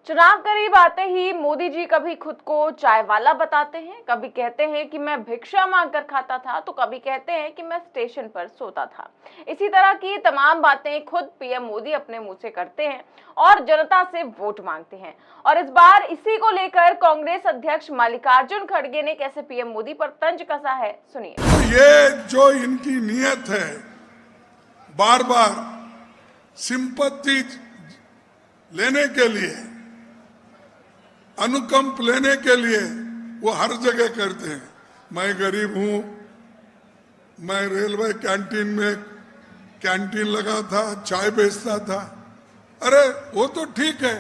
चुनाव करीब आते ही मोदी जी कभी खुद को चाय वाला बताते हैं, कभी कहते हैं कि मैं भिक्षा मांगकर खाता था, तो कभी कहते हैं कि मैं स्टेशन पर सोता था। इसी तरह की तमाम बातें खुद पीएम मोदी अपने मुंह से करते हैं और जनता से वोट मांगते हैं। और इस बार इसी को लेकर कांग्रेस अध्यक्ष मल्लिकार्जुन खड़गे ने कैसे पीएम मोदी पर तंज कसा है, सुनिए। तो ये जो इनकी नीयत है, बार बार सिंपत्ति लेने के लिए, अनुकंप लेने के लिए वो हर जगह करते हैं। मैं गरीब हूं, मैं रेलवे कैंटीन में कैंटीन लगा था, चाय बेचता था। अरे वो तो ठीक है,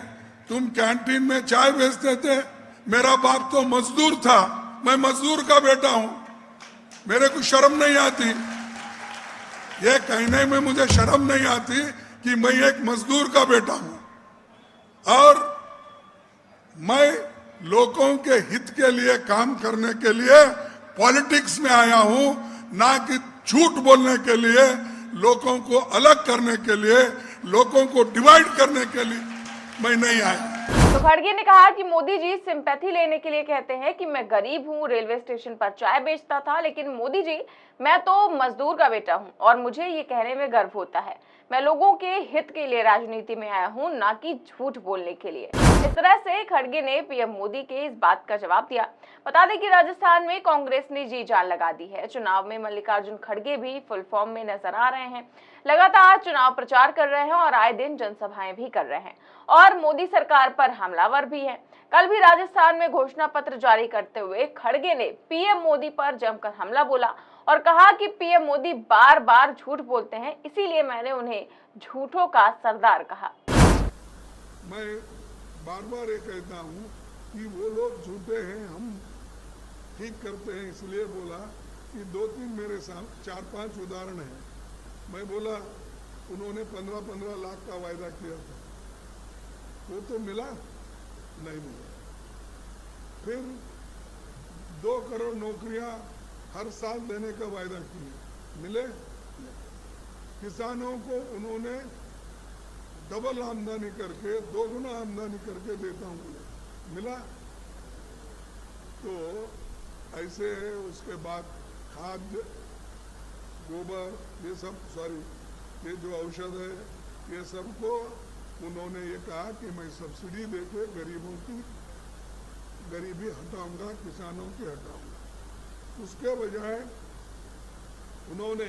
तुम कैंटीन में चाय बेचते थे, मेरा बाप तो मजदूर था, मैं मजदूर का बेटा हूं, मेरे को शर्म नहीं आती। ये कहने में मुझे शर्म नहीं आती कि मैं एक मजदूर का बेटा हूं और मैं लोगों के हित के लिए काम करने के लिए पॉलिटिक्स में आया हूं, ना कि झूठ बोलने के लिए, लोगों को अलग करने के लिए, लोगों को डिवाइड करने के लिए मैं नहीं आया। तो खड़गे ने कहा कि मोदी जी सिंपैथी लेने के लिए कहते हैं कि मैं गरीब हूं, रेलवे स्टेशन पर चाय बेचता था, लेकिन मोदी जी मैं तो मजदूर का बेटा हूं और मुझे ये कहने में गर्व होता है। मैं लोगों के हित के लिए राजनीति में आया हूं, ना कि झूठ बोलने के लिए। इस तरह से खड़गे ने पीएम मोदी के इस बात का जवाब दिया। बता दें कि राजस्थान में कांग्रेस ने जी जान लगा दी है। चुनाव में मल्लिकार्जुन खड़गे भी फुल फॉर्म में नजर आ रहे हैं, लगातार चुनाव प्रचार कर रहे हैं और आए दिन जनसभाएं भी कर रहे हैं और मोदी सरकार पर हमलावर भी हैं। कल भी राजस्थान में घोषणा पत्र जारी करते हुए खड़गे ने पीएम मोदी पर जमकर हमला बोला और कहा कि पीएम मोदी बार बार झूठ बोलते हैं, इसीलिए मैंने उन्हें झूठों का सरदार कहा। मैं बार बार ये कहता हूँ कि वो लोग झूठे हैं, हम ठीक करते हैं, इसलिए बोला कि 2-3 मेरे साथ 4-5 उदाहरण हैं। मैं बोला उन्होंने 15-15 लाख का वायदा किया था, वो तो मिला नहीं मिला। फिर 2 करोड़ नौकरियां हर साल देने का वायदा किया, मिले? किसानों को उन्होंने डबल आमदनी करके, 2 गुना आमदनी करके देता हूं, मिला? तो ऐसे है। उसके बाद खाद्य, गोबर, ये सब, ये जो औषध है, ये सबको उन्होंने ये कहा कि मैं सब्सिडी देके गरीबों की गरीबी हटाऊंगा, किसानों की हटाऊंगा। उसके बजाय उन्होंने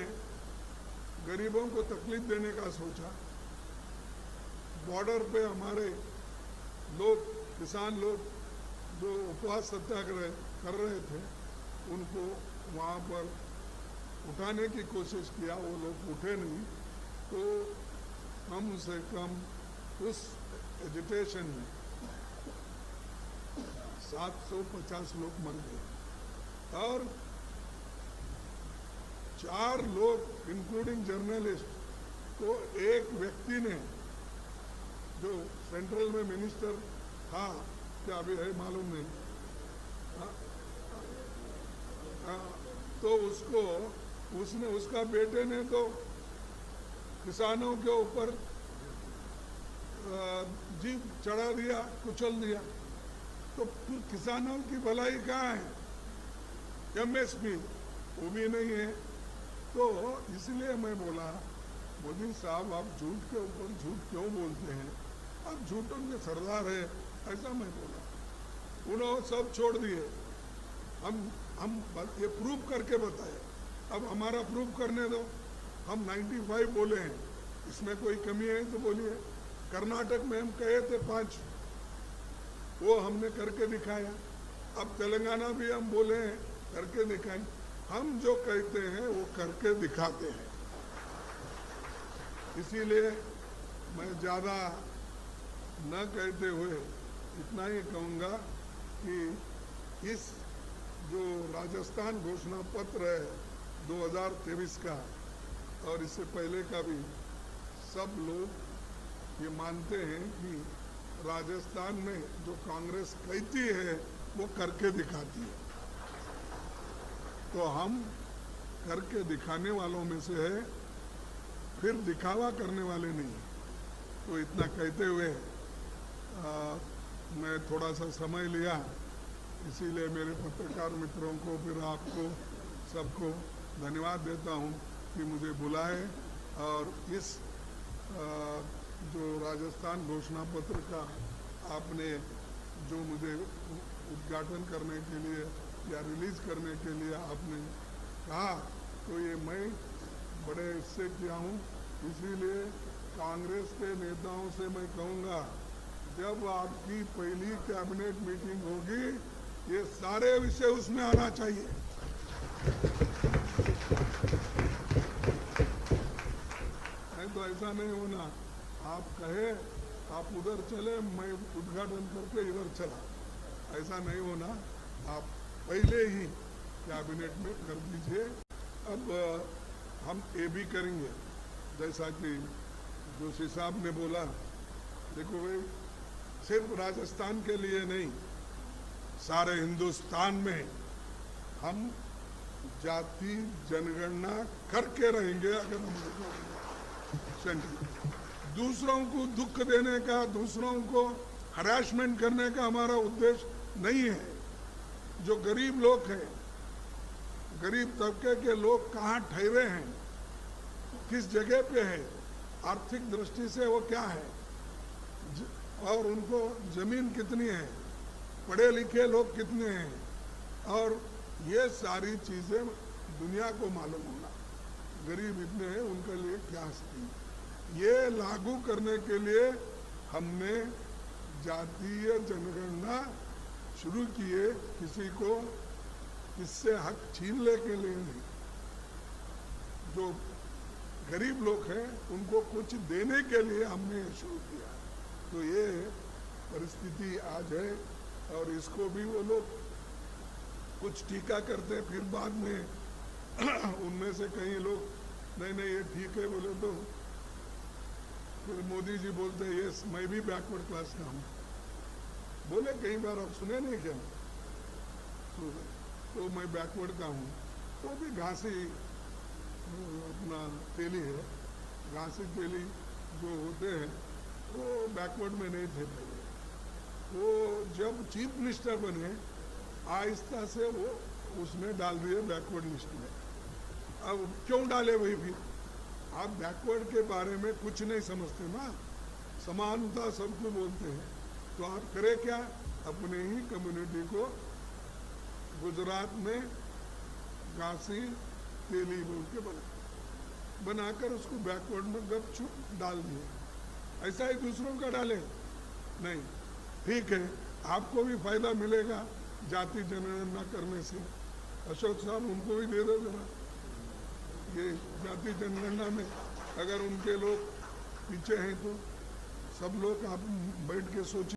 गरीबों को तकलीफ देने का सोचा। बॉर्डर पे हमारे लोग, किसान लोग जो उपवास सत्याग्रह कर रहे थे, उनको वहाँ पर उठाने की कोशिश किया, वो लोग उठे नहीं। तो कम से कम उस एजिटेशन में 750 लोग मर गए और 4 लोग इंक्लूडिंग जर्नलिस्ट को एक व्यक्ति ने, जो सेंट्रल में मिनिस्टर था, क्या अभी है मालूम नहीं, तो उसने, उसका बेटे ने तो किसानों के ऊपर जीप चढ़ा दिया, कुचल दिया। तो फिर किसानों की भलाई कहाँ है? एमएसपी वो भी नहीं है। तो इसलिए मैं बोला, मोदी साहब आप झूठ के ऊपर झूठ क्यों बोलते हैं? आप झूठों के सरदार है, ऐसा मैं बोला। उन्होंने सब छोड़ दिए। हम ये प्रूव करके बताए। अब हमारा प्रूव करने दो। हम 95 बोले हैं, इसमें कोई कमी है तो बोलिए। कर्नाटक में हम कहे थे 5, वो हमने करके दिखाया। अब तेलंगाना भी हम बोले हैं, करके दिखाएं। हम जो कहते हैं वो करके दिखाते हैं। इसीलिए मैं ज़्यादा न कहते हुए इतना ही कहूँगा कि इस जो राजस्थान घोषणा पत्र है 2023 का, और इससे पहले का भी, सब लोग ये मानते हैं कि राजस्थान में जो कांग्रेस कहती है वो करके दिखाती है। तो हम करके दिखाने वालों में से है, फिर दिखावा करने वाले नहीं। तो इतना कहते हुए मैं थोड़ा सा समय लिया, इसीलिए मेरे पत्रकार मित्रों को, फिर आपको सबको धन्यवाद देता हूं कि मुझे बुलाए और इस जो राजस्थान घोषणा पत्र का आपने जो मुझे उद्घाटन करने के लिए या रिलीज करने के लिए आपने कहा, तो ये मैं बड़े इससे किया हूँ। इसीलिए कांग्रेस के नेताओं से मैं कहूँगा, जब आपकी पहली कैबिनेट मीटिंग होगी, ये सारे विषय उसमें आना चाहिए। नहीं तो ऐसा नहीं होना, आप कहे आप उधर चले, मैं उद्घाटन करके इधर चला, ऐसा नहीं होना। आप पहले ही कैबिनेट में कर दीजिए। अब हम ये भी करेंगे, जैसा कि जोशी साहब ने बोला, देखो भाई, सिर्फ राजस्थान के लिए नहीं, सारे हिंदुस्तान में हम जाति जनगणना करके रहेंगे। अगर हम दूसरों को दुख देने का, दूसरों को हरासमेंट करने का हमारा उद्देश्य नहीं है। जो गरीब लोग हैं, गरीब तबके के लोग कहाँ ठहरे हैं, किस जगह पे है, आर्थिक दृष्टि से वो क्या है, और उनको जमीन कितनी है, पढ़े लिखे लोग कितने हैं, और ये सारी चीजें दुनिया को मालूम होना। गरीब इतने हैं, उनके लिए क्या स्थिति, ये लागू करने के लिए हमने जातीय जनगणना शुरू किए। किसी को इससे हक छीनने के लिए नहीं, जो गरीब लोग हैं उनको कुछ देने के लिए हमने शुरू किया। तो ये परिस्थिति आज है, और इसको भी वो लोग कुछ टीका करते, फिर बाद में उनमें से कई लोग नहीं नहीं ये ठीक है बोले, तो फिर मोदी जी बोलते हैं यस मैं भी बैकवर्ड क्लास का हूँ, बोले कई बार, आप सुने नहीं क्या? तो मैं बैकवर्ड का हूँ, वो भी घासी अपना तेली है, घासी तेली जो होते हैं वो बैकवर्ड में नहीं थे पहले। वो जब चीफ मिनिस्टर बने, आहिस्ता से वो उसमें डाल दिए बैकवर्ड लिस्ट में। अब क्यों डाले वही? फिर आप बैकवर्ड के बारे में कुछ नहीं समझते ना, समानता सबको बोलते हैं, तो आप करें क्या? अपने ही कम्युनिटी को गुजरात में घासी तेली बोल के बनाकर उसको बैकवर्ड में गपचुप डाल दिए। ऐसा ही दूसरों का डाले नहीं, ठीक है, आपको भी फायदा मिलेगा जाति जनगणना करने से। अशोक साहब उनको भी दे दो जरा, ये जाति जनगणना में अगर उनके लोग पीछे हैं तो सब लोग आप बैठ के सोचिए।